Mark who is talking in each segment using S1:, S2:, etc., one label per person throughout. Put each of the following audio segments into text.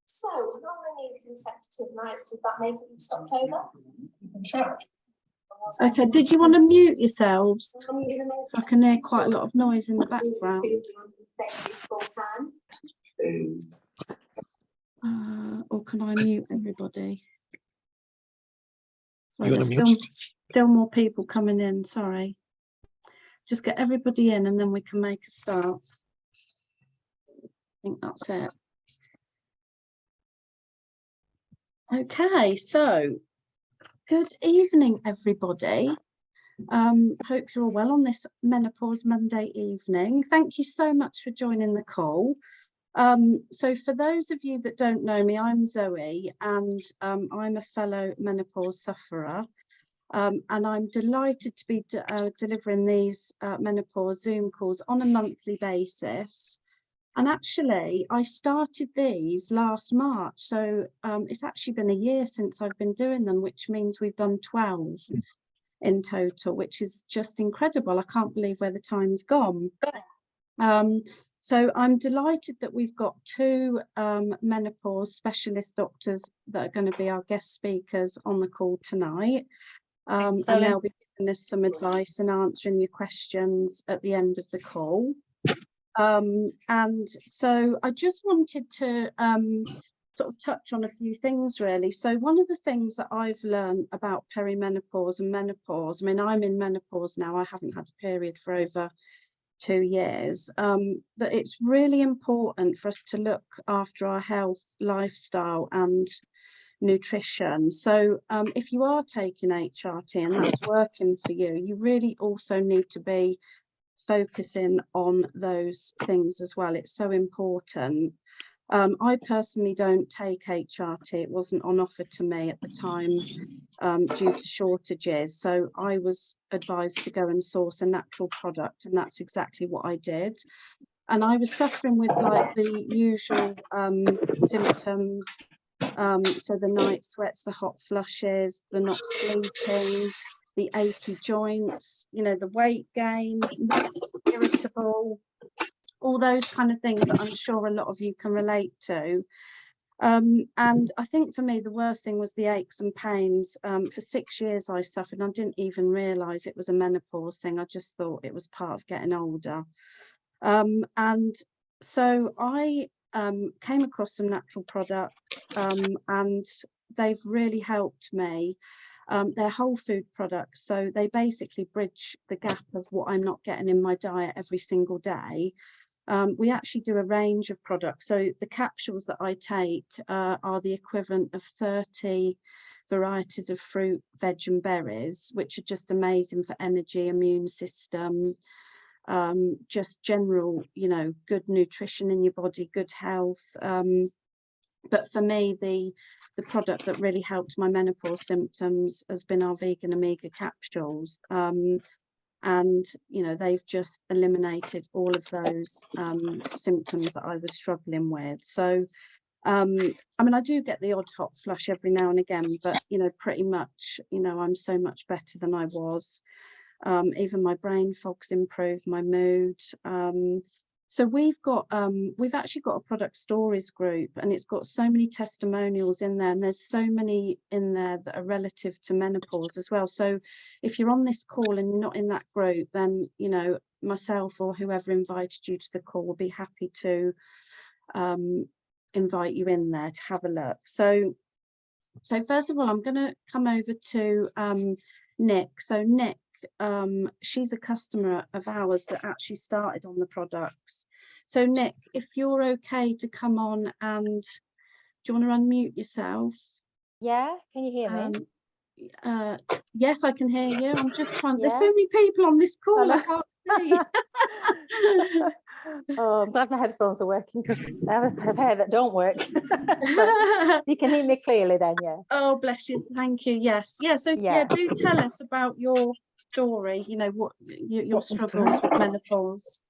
S1: So, how many consecutive nights does that make it you've stopped over?
S2: Okay, did you want to mute yourselves? So I can hear quite a lot of noise in the background. Or can I mute everybody? Sorry, there's still more people coming in, sorry. Just get everybody in and then we can make a start. I think that's it. Okay, so good evening, everybody. Hope you're all well on this Menopause Monday evening. Thank you so much for joining the call. So for those of you that don't know me, I'm Zoe, and I'm a fellow menopause sufferer. And I'm delighted to be delivering these menopause Zoom calls on a monthly basis. And actually, I started these last March. So it's actually been a year since I've been doing them, which means we've done 12 in total, which is just incredible. I can't believe where the time's gone. So I'm delighted that we've got two menopause specialist doctors that are going to be our guest speakers on the call tonight. And they'll be giving us some advice and answering your questions at the end of the call. And so I just wanted to sort of touch on a few things really. So one of the things that I've learned about perimenopause and menopause, I mean, I'm in menopause now, I haven't had a period for over 2 years, that it's really important for us to look after our health, lifestyle and nutrition. So if you are taking HRT and that's working for you, you really also need to be focusing on those things as well. It's so important. I personally don't take HRT. It wasn't on offer to me at the time due to shortages. So I was advised to go and source a natural product, and that's exactly what I did. And I was suffering with like the usual symptoms. So the night sweats, the hot flushes, the not sleeping, the achy joints, you know, the weight gain, irritable, all those kind of things that I'm sure a lot of you can relate to. And I think for me, the worst thing was the aches and pains. For 6 years I suffered, and I didn't even realise it was a menopause thing. I just thought it was part of getting older. And so I came across some natural products and they've really helped me. They're whole food products, so they basically bridge the gap of what I'm not getting in my diet every single day. We actually do a range of products. So the capsules that I take are the equivalent of 30 varieties of fruit, veg and berries, which are just amazing for energy, immune system, just general, you know, good nutrition in your body, good health. But for me, the product that really helped my menopause symptoms has been our vegan omega capsules. And, you know, they've just eliminated all of those symptoms that I was struggling with. So, I mean, I do get the odd hot flush every now and again, but, you know, pretty much, you know, I'm so much better than I was. Even my brain fog's improved, my mood. So we've actually got a product stories group, and it's got so many testimonials in there, and there's so many in there that are relative to menopause as well. So if you're on this call and you're not in that group, then, you know, myself or whoever invited you to the call will be happy to invite you in there to have a look. So first of all, I'm going to come over to Nick. So Nick, she's a customer of ours that actually started on the products. So Nick, if you're okay to come on, and do you want to unmute yourself?
S3: Yeah, can you hear me?
S2: Yes, I can hear you. I'm just trying, there's so many people on this call, I can't see.
S3: Oh, I'm glad my headphones are working, because I have a pair that don't work. So you can hear me clearly then, yeah.
S2: Oh, bless you. Thank you. Yes. Yeah. So yeah, do tell us about your story, you know, what your struggles with menopause.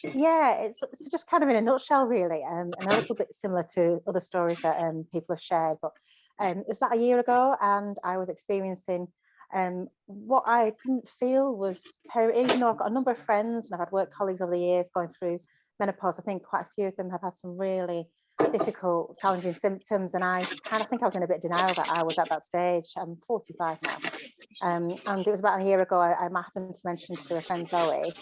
S3: Yeah, it's just kind of in a nutshell really, and a little bit similar to other stories that people have shared. But it was about a year ago, and I was experiencing What I didn't feel was, even though I've got a number of friends and I've had work colleagues over the years going through menopause, I think quite a few of them have had some really difficult, challenging symptoms, and I kind of think I was in a bit of denial that I was at that stage. I'm 45 now. And it was about a year ago, I happened to mention to a friend, Zoe,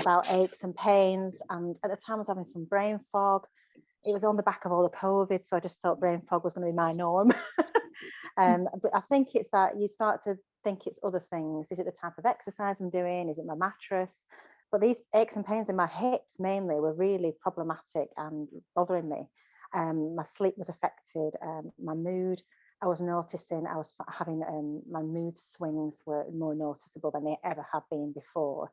S3: about aches and pains, and at the time I was having some brain fog. It was on the back of all the COVID, so I just thought brain fog was going to be my norm. But I think it's that you start to think it's other things. Is it the type of exercise I'm doing? Is it my mattress? But these aches and pains in my hips mainly were really problematic and bothering me. My sleep was affected, my mood, I was noticing I was having, my mood swings were more noticeable than they ever have been before.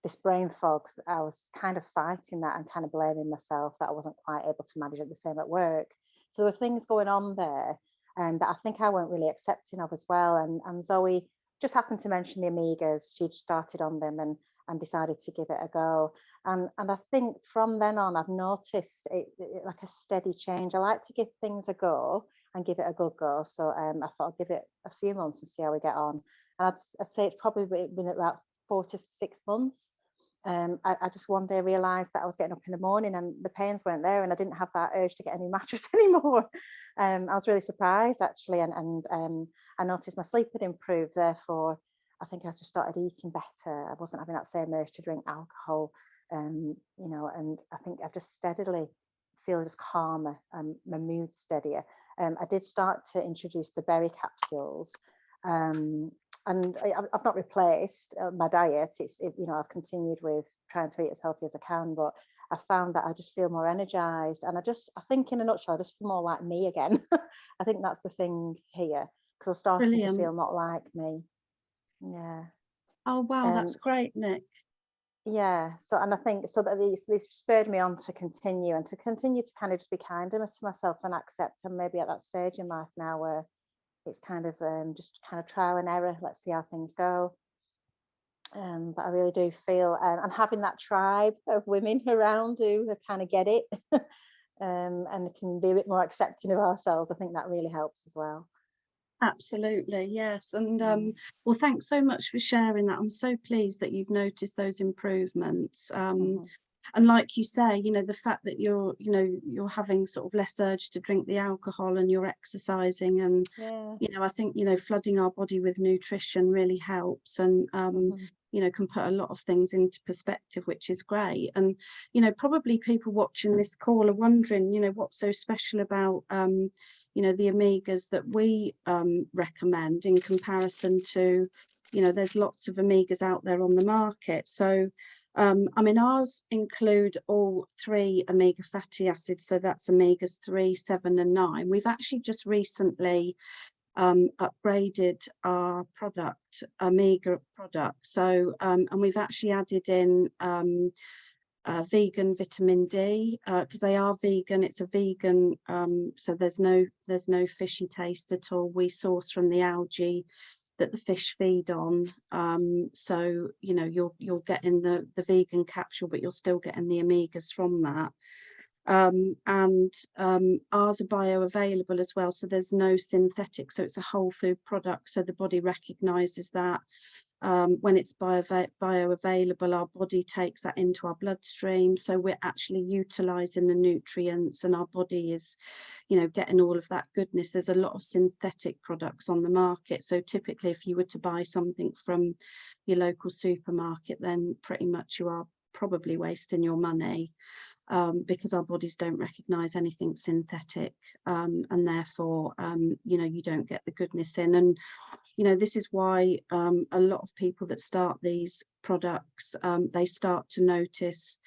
S3: This brain fog, I was kind of fighting that and kind of blaming myself that I wasn't quite able to manage it the same at work. So there were things going on there that I think I weren't really accepting of as well. And Zoe just happened to mention the omegas. She'd started on them and decided to give it a go. And I think from then on, I've noticed it like a steady change. I like to give things a go and give it a good go. So I thought I'll give it a few months and see how we get on. And I'd say it's probably been about 4 to 6 months. I just one day realised that I was getting up in the morning and the pains weren't there, and I didn't have that urge to get a new mattress anymore. I was really surprised actually, and I noticed my sleep had improved. Therefore, I think I just started eating better. I wasn't having that same urge to drink alcohol, you know, and I think I just steadily feel just calmer and my mood steadier. I did start to introduce the berry capsules. And I've not replaced my diet. You know, I've continued with trying to eat as healthy as I can, but I found that I just feel more energized, and I think in a nutshell, I just feel more like me again. I think that's the thing here, because I'm starting
S2: Brilliant.
S3: to feel not like me. Yeah.
S2: Oh wow, that's great, Nick.
S3: Yeah. So, and I think so that this spurred me on to continue to kind of just be kinder to myself and accept. And maybe at that stage in life now where it's kind of just kind of trial and error. Let's see how things go. But I really do feel, and having that tribe of women around who kind of get it and can be a bit more accepting of ourselves, I think that really helps as well.
S2: Absolutely, yes. And well, thanks so much for sharing that. I'm so pleased that you've noticed those improvements. And like you say, you know, the fact that you're having sort of less urge to drink the alcohol and you're exercising, and you know, I think, you know, flooding our body with nutrition really helps, and you know, can put a lot of things into perspective, which is great. And you know, probably people watching this call are wondering, you know, what's so special about you know, the omegas that we recommend in comparison to, you know, there's lots of omegas out there on the market. So I mean, ours include all 3 omega fatty acids, so that's omegas 3, 7 and 9. We've actually just recently upgraded our omega product, so and we've actually added in vegan vitamin D, because they are vegan. It's a vegan, so there's no fishy taste at all. We source from the algae that the fish feed on, so you know, you're getting the vegan capsule, but you're still getting the omegas from that. And ours are bioavailable as well, so there's no synthetic, so it's a whole food product, so the body recognizes that. When it's bioavailable, our body takes that into our bloodstream, so we're actually utilizing the nutrients, and our body is, you know, getting all of that goodness. There's a lot of synthetic products on the market, so typically if you were to buy something from your local supermarket, then pretty much you are probably wasting your money, because our bodies don't recognize anything synthetic, and therefore you know, you don't get the goodness in. And you know, this is why a lot of people that start these products, they start to notice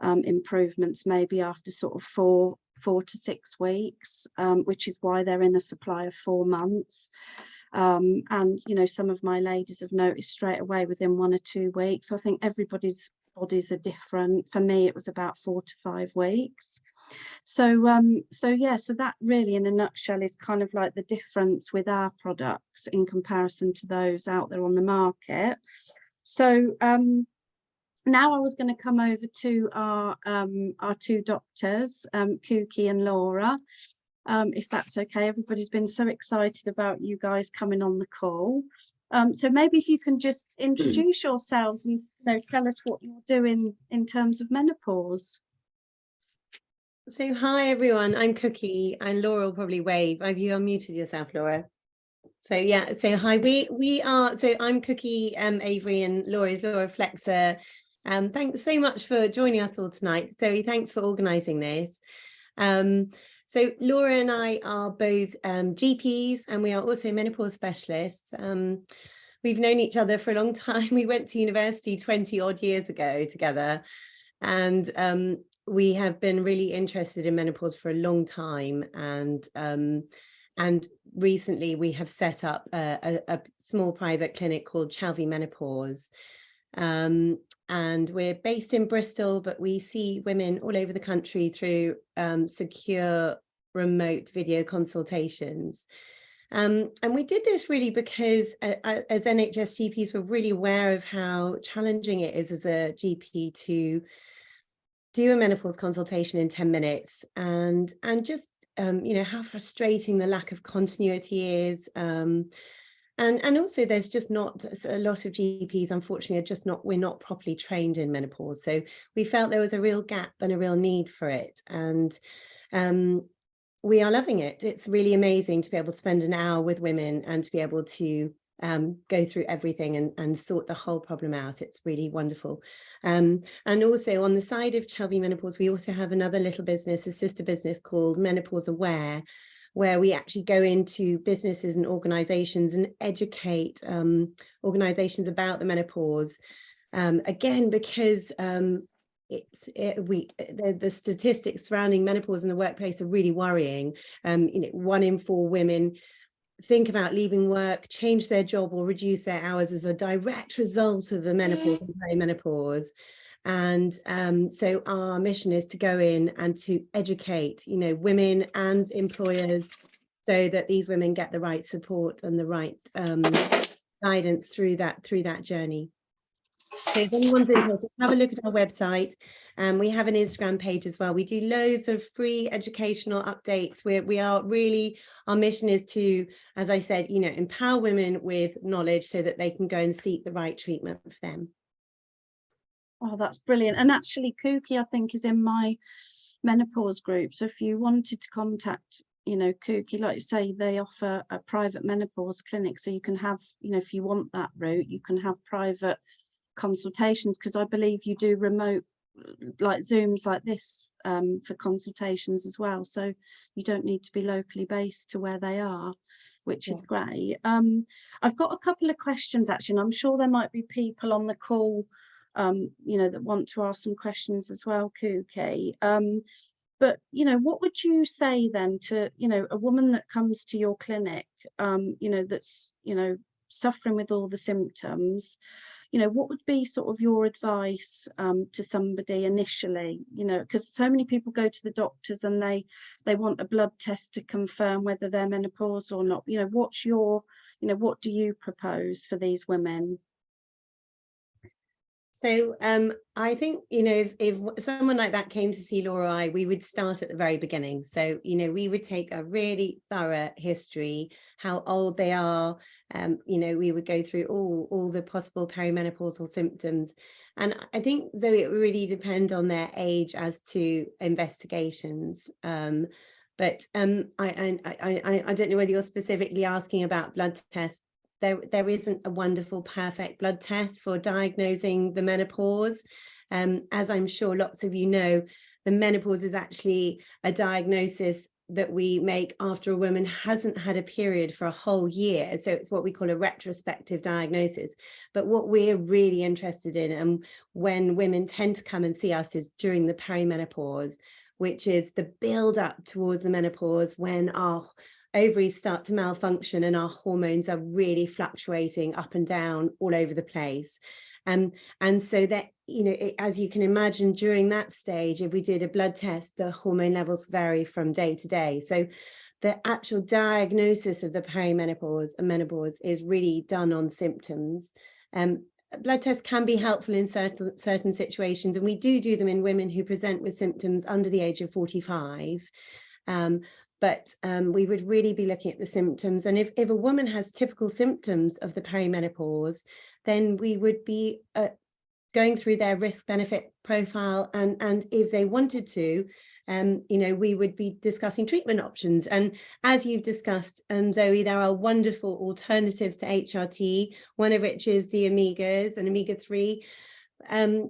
S2: improvements maybe after sort of 4 to 6 weeks, which is why they're in a supply of 4 months. And you know, some of my ladies have noticed straight away within 1 or 2 weeks. I think everybody's bodies are different. For me, it was about 4 to 5 weeks. So yeah, so that really in a nutshell is kind of like the difference with our products in comparison to those out there on the market. So now I was going to come over to our 2 doctors, Kuki and Laura. if that's okay. Everybody's been so excited about you guys coming on the call. So maybe if you can just introduce yourselves and tell us what you're doing in terms of menopause.
S4: So hi everyone, I'm Cookie and Laura will probably wave. Have you unmuted yourself, Laura? So yeah, so hi, we are, so I'm Cookie, Avery, and Laura is Laura Flexer. Thanks so much for joining us all tonight. Zoe, thanks for organising this. So Laura and I are both GPs and we are also menopause specialists. We've known each other for a long time. We went to university 20 odd years ago together, and we have been really interested in menopause for a long time, and recently we have set up a small private clinic called Chalvey Menopause, and we're based in Bristol, but we see women all over the country through secure remote video consultations. And we did this really because as NHS GPs, we're really aware of how challenging it is as a GP to do a menopause consultation in 10 minutes and just how frustrating the lack of continuity is, and also there's just not a lot of GPs, unfortunately, we're not properly trained in menopause, so we felt there was a real gap and a real need for it, and we are loving it. It's really amazing to be able to spend an hour with women and to be able to go through everything and sort the whole problem out. It's really wonderful. And also on the side of Chalvey Menopause, we also have another little business, a sister business called Menopause Aware, where we actually go into businesses and organizations and educate organizations about the menopause. Again, because the statistics surrounding menopause in the workplace are really worrying. 1 in 4 women think about leaving work, change their job or reduce their hours as a direct result of the menopause and perimenopause. And so our mission is to go in and to educate, women and employers so that these women get the right support and the right guidance through that journey. So if anyone's interested, have a look at our website. We have an Instagram page as well. We do loads of free educational updates. We are really, our mission is to, as I said, empower women with knowledge so that they can go and seek the right treatment for them.
S2: Oh, that's brilliant. And actually, Kooky, I think, is in my menopause group. So if you wanted to contact, Kooky, like you say, they offer a private menopause clinic. So you can have, if you want that route, you can have private consultations, because I believe you do remote, like Zooms like this, for consultations as well. So you don't need to be locally based to where they are, which is great. I've got a couple of questions, actually, and I'm sure there might be people on the call that want to ask some questions as well, Kooky. But what would you say then to a woman that comes to your clinic, that's suffering with all the symptoms? What would be sort of your advice to somebody initially? Because so many people go to the doctors and they want a blood test to confirm whether they're menopausal or not. What's your, what do you propose for these women?
S4: So I think, if someone like that came to see Laura, I, we would start at the very beginning. So, we would take a really thorough history, how old they are. We would go through all the possible perimenopausal symptoms. And I think, Zoe, it would really depend on their age as to investigations. But I don't know whether you're specifically asking about blood tests. There isn't a wonderful, perfect blood test for diagnosing the menopause. As I'm sure lots of you know, the menopause is actually a diagnosis that we make after a woman hasn't had a period for a whole year. So it's what we call a retrospective diagnosis. But what we're really interested in, and when women tend to come and see us, is during the perimenopause, which is the build up towards the menopause, when our ovaries start to malfunction and our hormones are really fluctuating up and down all over the place. And so that, as you can imagine, during that stage, if we did a blood test, the hormone levels vary from day to day. So the actual diagnosis of the perimenopause and menopause is really done on symptoms. Blood tests can be helpful in certain situations, and we do them in women who present with symptoms under the age of 45. But we would really be looking at the symptoms. And if a woman has typical symptoms of the perimenopause, then we would be going through their risk benefit profile. And if they wanted to, we would be discussing treatment options. And as you've discussed, Zoe, there are wonderful alternatives to HRT, one of which is the omegas and omega-3.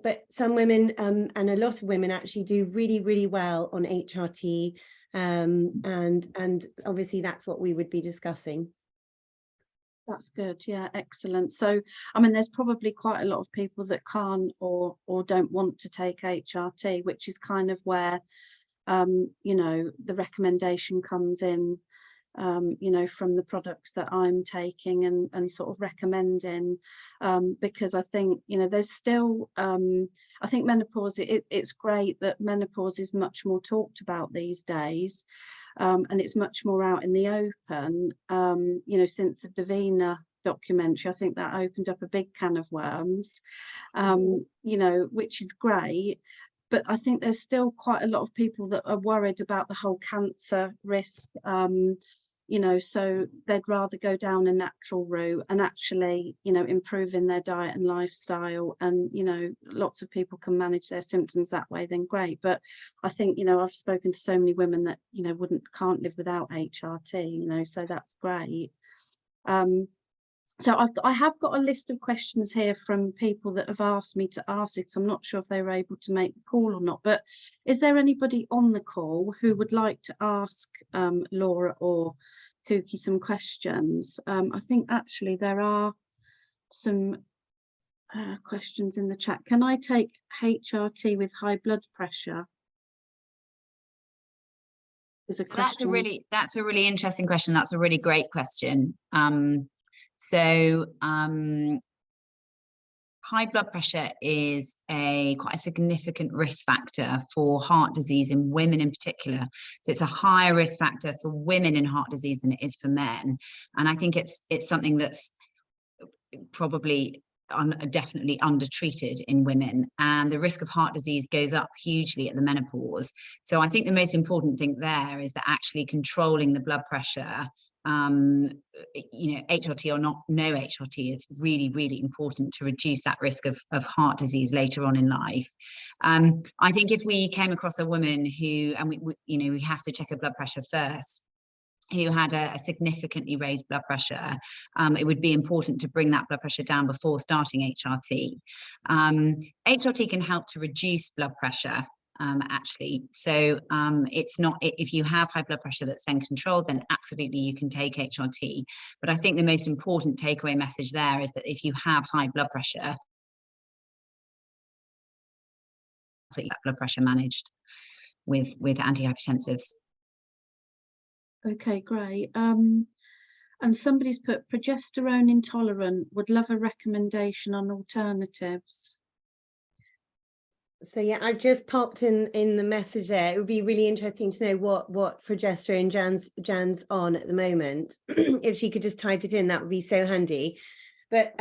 S4: But some women and a lot of women actually do really, really well on HRT. And obviously that's what we would be discussing.
S2: That's good. Yeah, excellent. So, I mean, there's probably quite a lot of people that can't or don't want to take HRT, which is kind of where, the recommendation comes in, from the products that I'm taking and sort of recommending, because I think, there's still, I think menopause, it's great that menopause is much more talked about these days. And it's much more out in the open, since the Davina documentary. I think that opened up a big can of worms, which is great. But I think there's still quite a lot of people that are worried about the whole cancer risk, so they'd rather go down a natural route and actually, improving their diet and lifestyle. And, lots of people can manage their symptoms that way, then great. But I think, I've spoken to so many women that, can't live without HRT, so that's great. So I have got a list of questions here from people that have asked me to ask it. So I'm not sure if they were able to make the call or not, but is there anybody on the call who would like to ask Laura or Kooky some questions? I think actually there are some questions in the chat. Can I take HRT with high blood pressure? Is a question.
S5: That's a really interesting question. That's a really great question. High blood pressure is quite a significant risk factor for heart disease in women in particular. So it's a higher risk factor for women in heart disease than it is for men. And I think it's something that's probably definitely undertreated in women, and the risk of heart disease goes up hugely at the menopause. So I think the most important thing there is that actually controlling the blood pressure, HRT or no HRT, is really, really important to reduce that risk of heart disease later on in life. I think if we came across a woman who, and we have to check her blood pressure first, who had a significantly raised blood pressure, it would be important to bring that blood pressure down before starting HRT. HRT can help to reduce blood pressure, actually. So it's not, if you have high blood pressure that's then controlled, then absolutely you can take HRT. But I think the most important takeaway message there is that if you have high blood pressure, that blood pressure managed with antihypertensives.
S2: Okay, great. And somebody's put progesterone intolerant, would love a recommendation on alternatives.
S4: So yeah, I've just popped in the message there. It would be really interesting to know what progesterone Jan's on at the moment. If she could just type it in, that would be so handy. But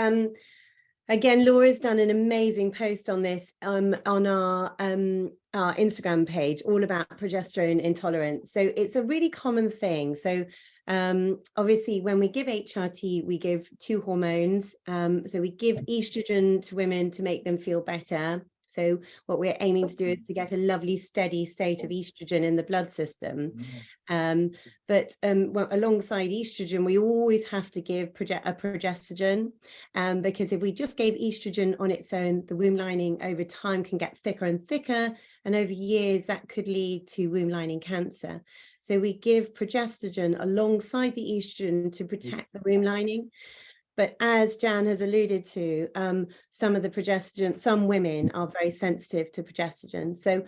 S4: again, Laura's done an amazing post on this on our Instagram page, all about progesterone intolerance. So it's a really common thing. So obviously, when we give HRT, we give two hormones. So we give estrogen to women to make them feel better. So what we're aiming to do is to get a lovely steady state of estrogen in the blood system. But alongside estrogen, we always have to give a progestogen, because if we just gave estrogen on its own, the womb lining over time can get thicker and thicker, and over years that could lead to womb lining cancer. So we give progestogen alongside the estrogen to protect the womb lining. But as Jan has alluded to, some of the progestogen, some women are very sensitive to progestogen. So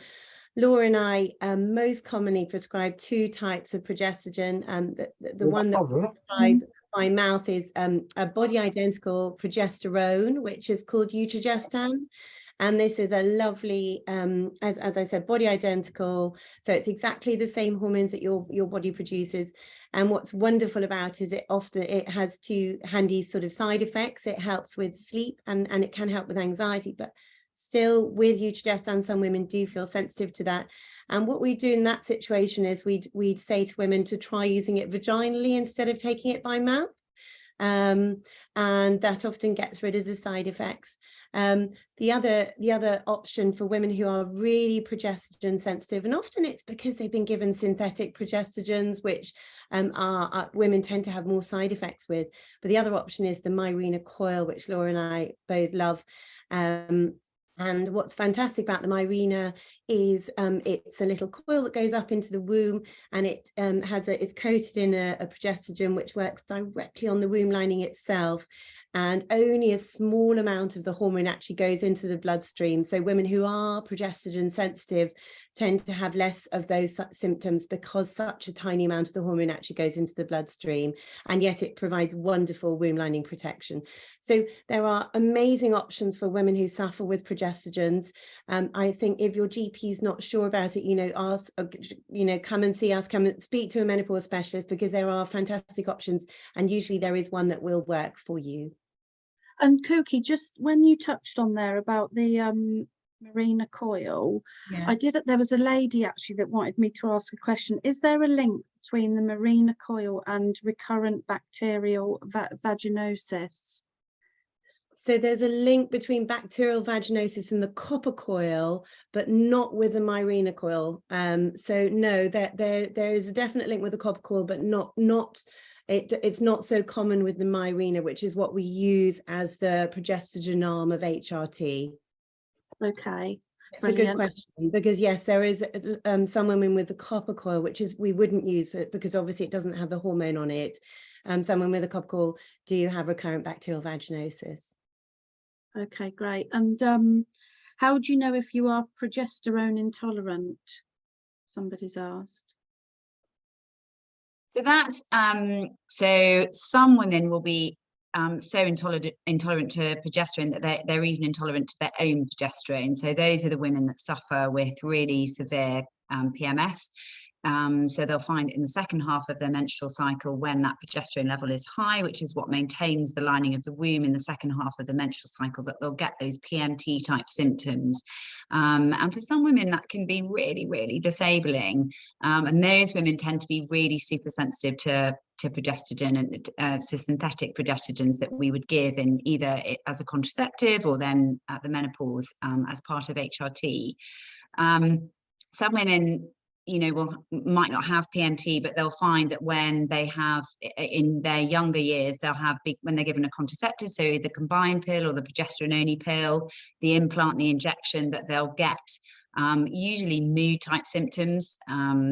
S4: Laura and I most commonly prescribe two types of progestogen. The one that we prescribe by mouth is a body identical progesterone, which is called Utrogestan. And this is a lovely, as I said, body identical. So it's exactly the same hormones that your body produces. And what's wonderful about it is it has two handy sort of side effects. It helps with sleep and it can help with anxiety, but still with Utrogestan, some women do feel sensitive to that. And what we do in that situation is we'd say to women to try using it vaginally instead of taking it by mouth. And that often gets rid of the side effects. The other option for women who are really progesterone sensitive, and often it's because they've been given synthetic progestogens, which women tend to have more side effects with. But the other option is the Mirena coil, which Laura and I both love. And what's fantastic about the Mirena is it's a little coil that goes up into the womb, and it it's coated in a progestogen which works directly on the womb lining itself, and only a small amount of the hormone actually goes into the bloodstream. So women who are progesterone sensitive tend to have less of those symptoms because such a tiny amount of the hormone actually goes into the bloodstream, and yet it provides wonderful womb lining protection. So there are amazing options for women who suffer with progestogens. I think if your GP is not sure about it, ask, come and see us, come and speak to a menopause specialist, because there are fantastic options, and usually there is one that will work for you.
S2: And Cookie, just when you touched on there about the Mirena coil,
S5: Yeah.
S2: there was a lady actually that wanted me to ask a question. Is there a link between the Mirena coil and recurrent bacterial vaginosis?
S4: So there's a link between bacterial vaginosis and the copper coil, but not with the Mirena coil. So no, there is a definite link with the copper coil, but it's not so common with the Mirena, which is what we use as the progestogen arm of HRT.
S2: Okay.
S4: It's a good question, because yes, there is some women with the copper coil, which is, we wouldn't use it because obviously it doesn't have the hormone on it. Some women with a copper coil do have recurrent bacterial vaginosis.
S2: Okay, great. And how do you know if you are progesterone intolerant? Somebody's asked.
S5: So that's so some women will be so intolerant to progesterone that they're even intolerant to their own progesterone. So those are the women that suffer with really severe PMS. So they'll find in the second half of their menstrual cycle, when that progesterone level is high, which is what maintains the lining of the womb in the second half of the menstrual cycle, that they'll get those PMT type symptoms. And for some women that can be really, really disabling. And those women tend to be really super sensitive to progestogen and to synthetic progestogens that we would give in either as a contraceptive or then at the menopause as part of HRT. Some women might not have PMT, but they'll find that when they have, in their younger years, they'll have when they're given a contraceptive, so the combined pill or the progesterone only pill, the implant, the injection, that they'll get usually mood type symptoms,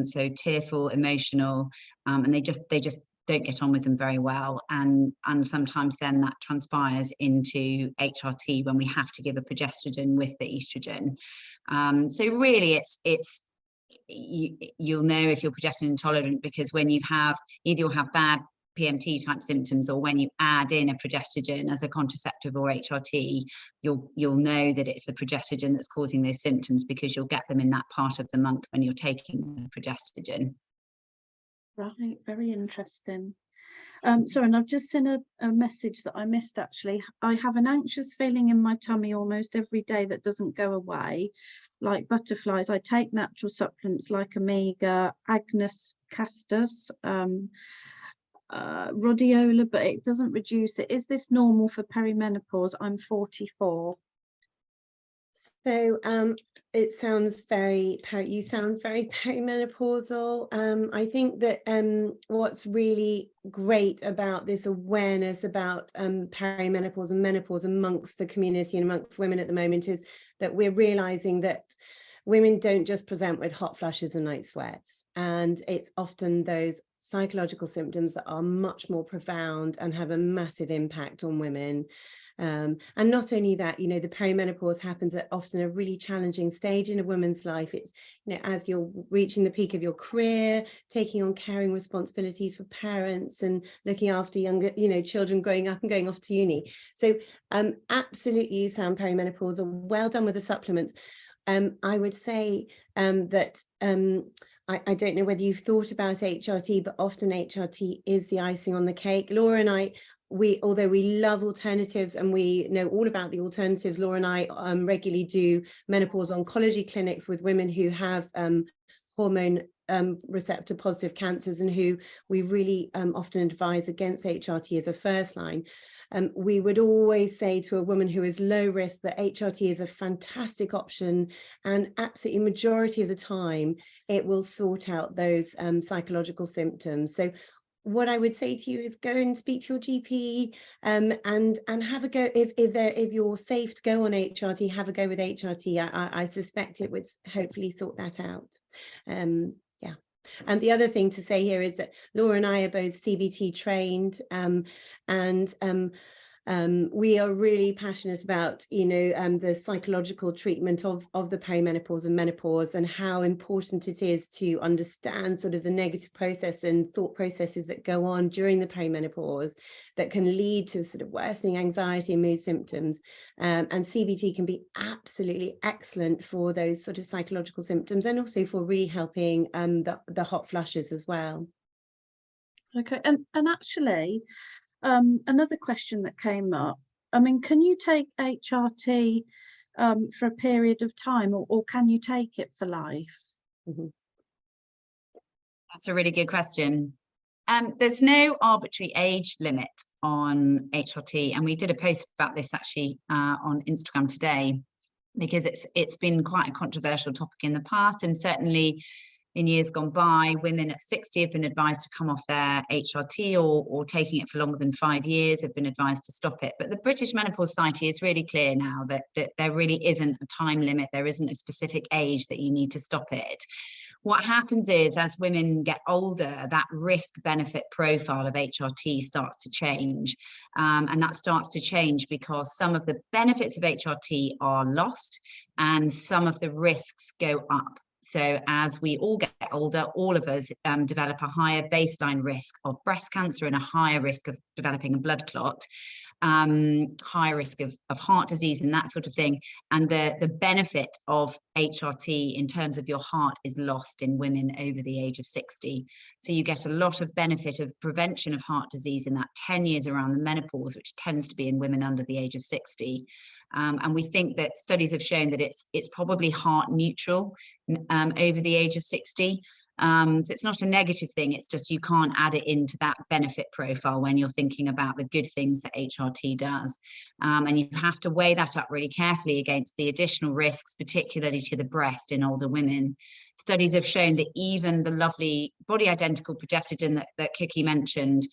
S5: so tearful, emotional, and they just don't get on with them very well, and sometimes then that transpires into HRT when we have to give a progestogen with the estrogen. So really you'll know if you're progesterone intolerant, because when you have you'll have bad PMT type symptoms, or when you add in a progestogen as a contraceptive or HRT, you'll know that it's the progestogen that's causing those symptoms, because you'll get them in that part of the month when you're taking the progestogen.
S2: Right, very interesting. Sorry, and I've just seen a message that I missed actually. I have an anxious feeling in my tummy almost every day that doesn't go away, like butterflies. I take natural supplements like Omega, Agnus Castus, Rhodiola, but it doesn't reduce it. Is this normal for perimenopause? I'm 44.
S4: So it sounds you sound very perimenopausal. I think that what's really great about this awareness about perimenopause and menopause amongst the community and amongst women at the moment is that we're realizing that women don't just present with hot flushes and night sweats, and it's often those psychological symptoms that are much more profound and have a massive impact on women. And not only that, the perimenopause happens at often a really challenging stage in a woman's life. It's, as you're reaching the peak of your career, taking on caring responsibilities for parents and looking after younger, children growing up and going off to uni. So absolutely, you sound perimenopausal. Well done with the supplements. I would say that I don't know whether you've thought about HRT, but often HRT is the icing on the cake. Laura and I although we love alternatives and we know all about the alternatives, Laura and I regularly do menopause oncology clinics with women who have hormone receptor positive cancers and who we really often advise against HRT as a first line. We would always say to a woman who is low risk that HRT is a fantastic option, and absolutely majority of the time it will sort out those psychological symptoms. So what I would say to you is go and speak to your GP and have a go. If you're safe to go on HRT, have a go with HRT. I suspect it would hopefully sort that out. Yeah. And the other thing to say here is that Laura and I are both CBT trained, we are really passionate about, the psychological treatment of the perimenopause and menopause, and how important it is to understand sort of the negative process and thought processes that go on during the perimenopause that can lead to sort of worsening anxiety and mood symptoms. And CBT can be absolutely excellent for those sort of psychological symptoms, and also for really helping the hot flushes as well.
S2: Okay, and actually, another question that came up, I mean, can you take HRT for a period of time, or can you take it for life?
S4: Mm-hmm.
S5: That's a really good question. There's no arbitrary age limit on HRT, and we did a post about this actually on Instagram today, because it's been quite a controversial topic in the past, and certainly in years gone by, women at 60 have been advised to come off their HRT, or taking it for longer than 5 years have been advised to stop it. But the British Menopause Society is really clear now that there really isn't a time limit. There isn't a specific age that you need to stop it. What happens is, as women get older, that risk-benefit profile of HRT starts to change. And that starts to change because some of the benefits of HRT are lost and some of the risks go up. So as we all get older, all of us develop a higher baseline risk of breast cancer and a higher risk of developing a blood clot, higher risk of heart disease and that sort of thing. And the benefit of HRT in terms of your heart is lost in women over the age of 60. So you get a lot of benefit of prevention of heart disease in that 10 years around the menopause, which tends to be in women under the age of 60. And we think that studies have shown that it's probably heart neutral over the age of 60. So it's not a negative thing, it's just you can't add it into that benefit profile when you're thinking about the good things that HRT does. And you have to weigh that up really carefully against the additional risks, particularly to the breast in older women. Studies have shown that even the lovely body identical progestogen that Cookie mentioned,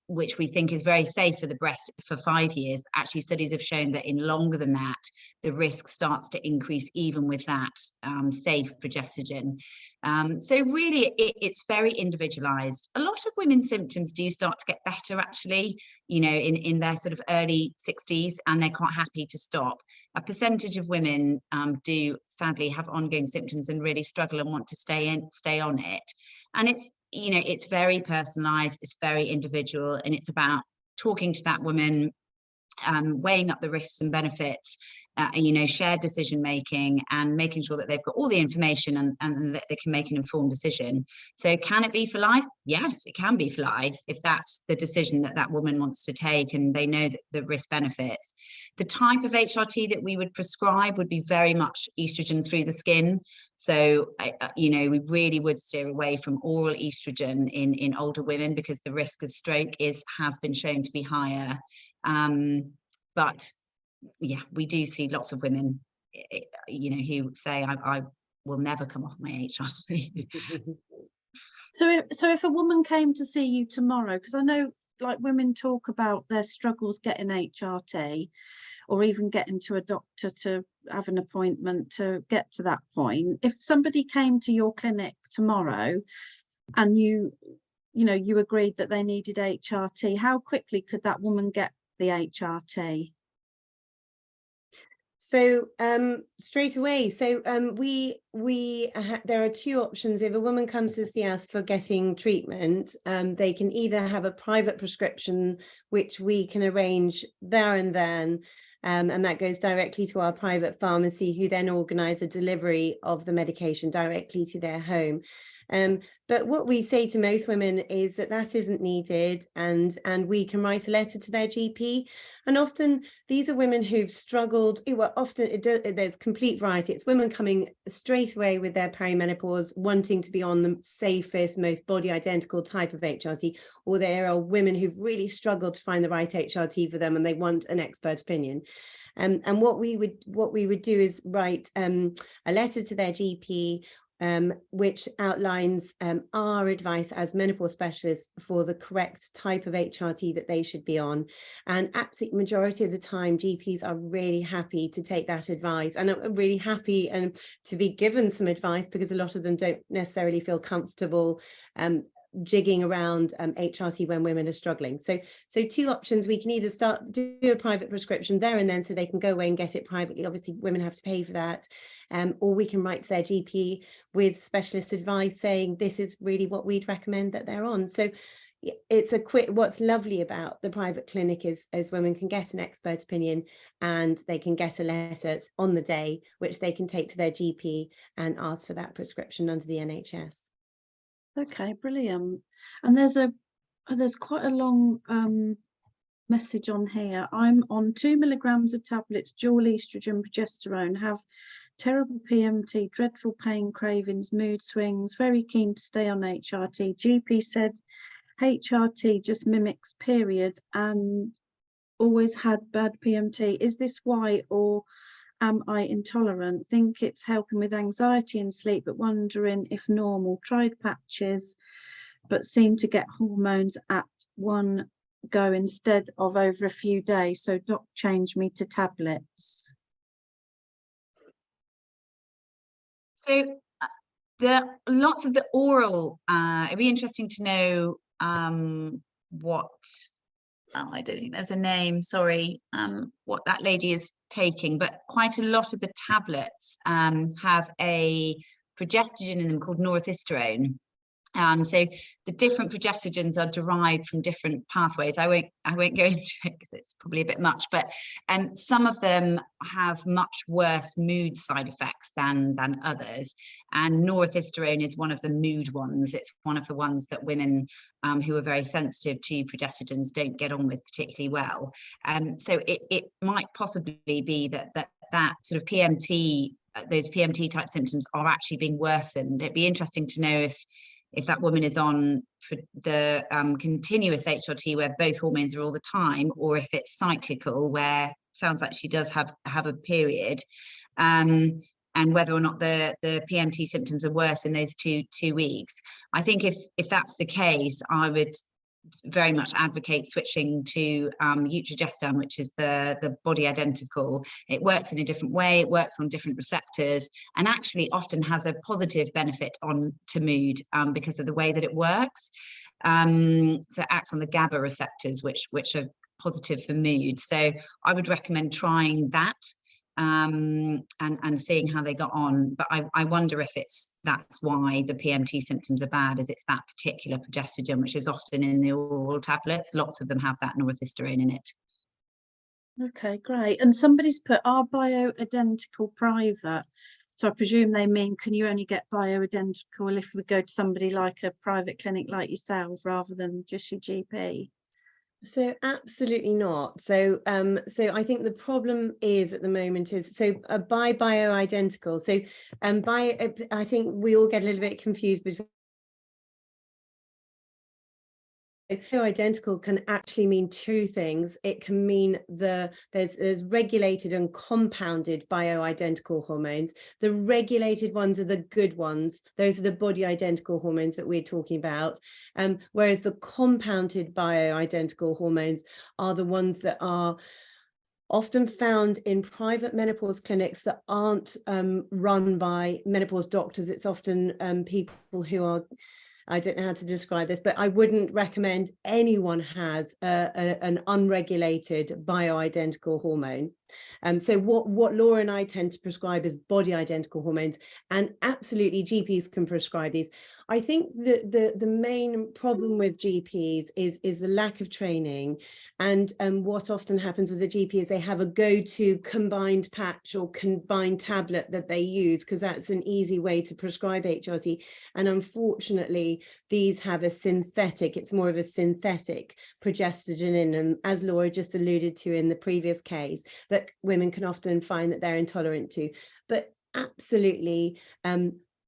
S5: which we think is very safe for the breast for 5 years, actually studies have shown that in longer than that, the risk starts to increase even with that safe progestogen. So really, it's very individualized. A lot of women's symptoms do start to get better, actually, in their sort of early 60s, and they're quite happy to stop. A percentage of women do sadly have ongoing symptoms and really struggle and want to stay on it. And it's very personalized, it's very individual, and it's about talking to that woman, weighing up the risks and benefits, shared decision making, and making sure that they've got all the information and that they can make an informed decision. So can it be for life? Yes, it can be for life if that's the decision that woman wants to take and they know that the risk benefits. The type of HRT that we would prescribe would be very much estrogen through the skin. So, we really would steer away from oral estrogen in older women because the risk of stroke has been shown to be higher. But yeah, we do see lots of women, who say, I will never come off my HRT.
S2: So if a woman came to see you tomorrow, because I know like women talk about their struggles getting HRT, or even getting to a doctor to have an appointment to get to that point. If somebody came to your clinic tomorrow and you agreed that they needed HRT, how quickly could that woman get the HRT?
S4: So straight away. So there are two options. If a woman comes to see us for getting treatment, they can either have a private prescription, which we can arrange there and then, and that goes directly to our private pharmacy, who then organise a delivery of the medication directly to their home. But what we say to most women is that that isn't needed, and we can write a letter to their GP. And often these are women who've struggled. Well, often there's complete variety. It's women coming straight away with their perimenopause, wanting to be on the safest, most body identical type of HRT, or there are women who've really struggled to find the right HRT for them and they want an expert opinion. And what we would do is write a letter to their GP, which outlines our advice as menopause specialists for the correct type of HRT that they should be on. And absolute majority of the time, GPs are really happy to take that advice, and are really happy to be given some advice, because a lot of them don't necessarily feel comfortable jigging around HRT when women are struggling. So two options: we can either do a private prescription there and then, so they can go away and get it privately. Obviously, women have to pay for that. Or we can write to their GP with specialist advice saying this is really what we'd recommend that they're on. So it's what's lovely about the private clinic is women can get an expert opinion, and they can get a letter on the day, which they can take to their GP and ask for that prescription under the NHS.
S2: Okay, brilliant. And there's quite a long message on here. I'm on 2 milligrams of tablets, dual estrogen, progesterone, have terrible PMT, dreadful pain, cravings, mood swings, very keen to stay on HRT. GP said HRT just mimics period and always had bad PMT. Is this why, or am I intolerant? Think it's helping with anxiety and sleep, but wondering if normal. Tried patches, but seem to get hormones at one go instead of over a few days. So doc changed me to tablets.
S5: So lots of the oral, it'd be interesting to know what, I don't think there's a name, sorry, what that lady is taking, but quite a lot of the tablets have a progestogen in them called norethistone. So the different progestogens are derived from different pathways. I won't go into it because it's probably a bit much, but some of them have much worse mood side effects than others. And norethistone is one of the mood ones. It's one of the ones that women who are very sensitive to progestogens don't get on with particularly well. So it might possibly be that sort of PMT, those PMT type symptoms are actually being worsened. It'd be interesting to know if that woman is on the continuous HRT where both hormones are all the time, or if it's cyclical where sounds like she does have a period, and whether or not the PMT symptoms are worse in those two weeks. I think if that's the case, I would very much advocate switching to utrogestan, which is the body identical. It works in a different way, it works on different receptors, and actually often has a positive benefit to mood because of the way that it works. So it acts on the GABA receptors, which are positive for mood. So I would recommend trying that and seeing how they got on. But I wonder if that's why the PMT symptoms are bad, is it's that particular progestogen, which is often in the oral tablets. Lots of them have that norethistone in it.
S2: Okay, great. And somebody's put, are bioidentical private? So I presume they mean, can you only get bioidentical if we go to somebody like a private clinic like yourself rather than just your GP?
S4: So absolutely not. So I think the problem is at the moment is by bioidentical. So I think we all get a little bit confused between. Bioidentical can actually mean two things. It can mean there's regulated and compounded bioidentical hormones. The regulated ones are the good ones. Those are the body identical hormones that we're talking about. Whereas the compounded bioidentical hormones are the ones that are often found in private menopause clinics that aren't run by menopause doctors. It's often people who are, I don't know how to describe this, but I wouldn't recommend anyone has an unregulated bioidentical hormone. So what Laura and I tend to prescribe is body identical hormones, and absolutely GPs can prescribe these. I think the main problem with GPs is the lack of training, and what often happens with the GP is they have a go-to combined patch or combined tablet that they use because that's an easy way to prescribe HRT. And unfortunately, these have a synthetic, it's more of a synthetic progesterone in, and as Laura just alluded to in the previous case, that women can often find that they're intolerant to. But absolutely,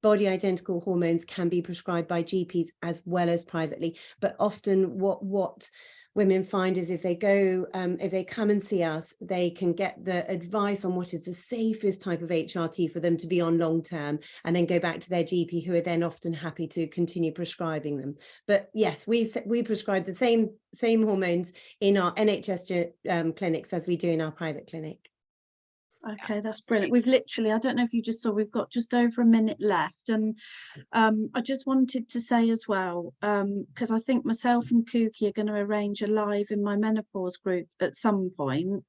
S4: body identical hormones can be prescribed by GPs as well as privately. But often what women find is if they go, if they come and see us, they can get the advice on what is the safest type of HRT for them to be on long term, and then go back to their GP, who are then often happy to continue prescribing them. But yes, we prescribe the same hormones in our NHS clinics as we do in our private clinic.
S2: Okay, that's brilliant. We've literally, I don't know if you just saw, we've got just over a minute left, and I just wanted to say as well, because I think myself and Kooky are going to arrange a live in my menopause group at some point.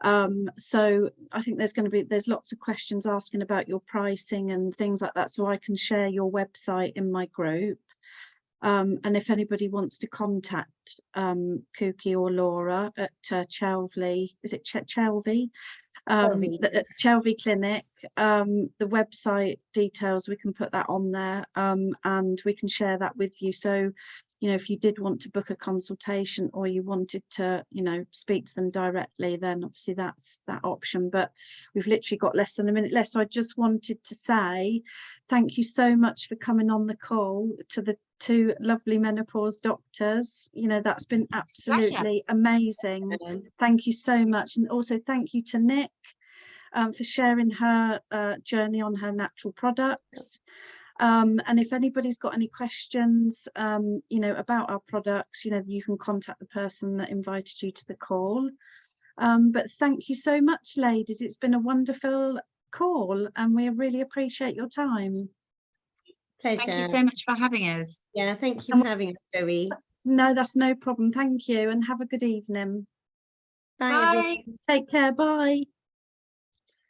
S2: So I think there's lots of questions asking about your pricing and things like that, so I can share your website in my group. And if anybody wants to contact Kooky or Laura at Chelvey, is it Chelvey? The Chelvey Clinic, the website details, we can put that on there, and we can share that with you. So, you know, if you did want to book a consultation or you wanted to, you know, speak to them directly, then obviously that's that option. But we've literally got less than a minute left. So I just wanted to say thank you so much for coming on the call to the two lovely menopause doctors. You know, that's been absolutely amazing. Thank you so much. And also thank you to Nick for sharing her journey on her natural products. And if anybody's got any questions, you know, about our products, you know, you can contact the person that invited you to the call. But thank you so much, ladies. It's been a wonderful call, and we really appreciate your time.
S4: Pleasure.
S5: Thank you so much for having us.
S4: Yeah, thank you for having us, Zoe.
S2: No, that's no problem. Thank you, and have a good evening.
S4: Bye.
S5: Bye.
S4: Everyone.
S2: Take care. Bye.